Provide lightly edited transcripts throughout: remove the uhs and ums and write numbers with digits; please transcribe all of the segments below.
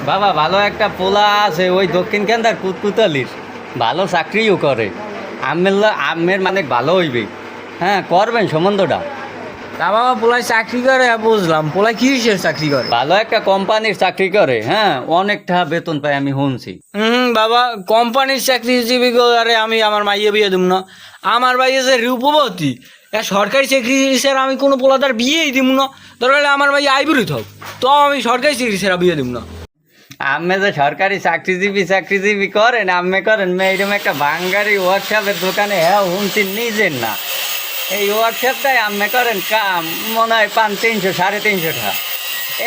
বাবা ভালো একটা পোলা আছে ওই দক্ষিণ কেন্দ্রার কুতকুতালির, ভালো চাকরিও করে। আমের মানে ভালো হইবে, হ্যাঁ করবেন সম্বন্ধটা। তা বাবা পোলাই চাকরি করে বুঝলাম, পোলাই কিসের চাকরি করে? ভালো একটা কোম্পানির চাকরি করে, হ্যাঁ অনেকটা বেতন পায় আমি শুনছি। বাবা কোম্পানির চাকরিজীবী করে আমি আমার মাইয়ে বিয়ে দিব না। আমার ভাইয়ে যে রূপবতী, সরকারি চাকরি স্যার আমি কোনো পোলাদার বিয়েই দিব না। দরকার হলে আমার ভাই আইবুড়ি থাক, তো আমি সরকারি চাকরি স্যার বিয়ে দিব না। আমি যে সরকারি চাকরিজীবী করেন, আমি করেন এরকম একটা বাঙ্গারি ওয়ার্কশপের দোকানে, হ্যাঁ শুনছি নিজের না। এই ওয়ার্কশপটাই আমি করেন কাম মনে হয় 300 350 টাকা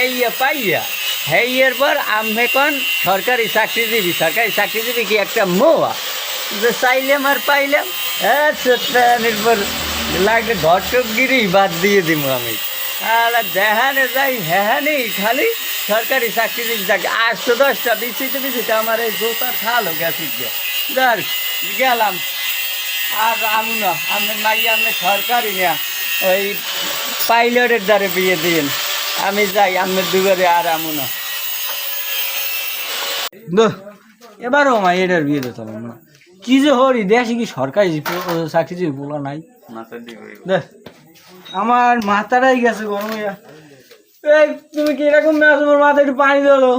এই পাইয়া। এই এরপর আমি কন সরকারি চাকরিজীবী কি একটা মোয়া যে চাইলাম আর পাইলাম, হ্যাঁ নির্ভর লাগলে ঘটকগিরি বাদ দিয়ে দিব আমি। আর দেহানে যাই হ্যাঁ খালি সরকারি চাকরিজীবী চাকরি 810টা বিচিতে আমার এই জোতার খালো গেছে যার গেলাম। আর আমি না আমি নাই, আমি সরকারি না ওই পাইলটের দ্বারে বিয়ে দিন, আমি যাই আমি দুবারে আর আমু না। এবারও আমার এটার বিয়ে দিতে হবে না। কি যে হরি দেশে কি সরকারি চাকরিজীবী পোলা নাই? দেখ আমার মাথাটাই গেছে গরম হইয়া। এই তুমি কি এরকম না, তোমার মাথায় একটু পানি দিলো।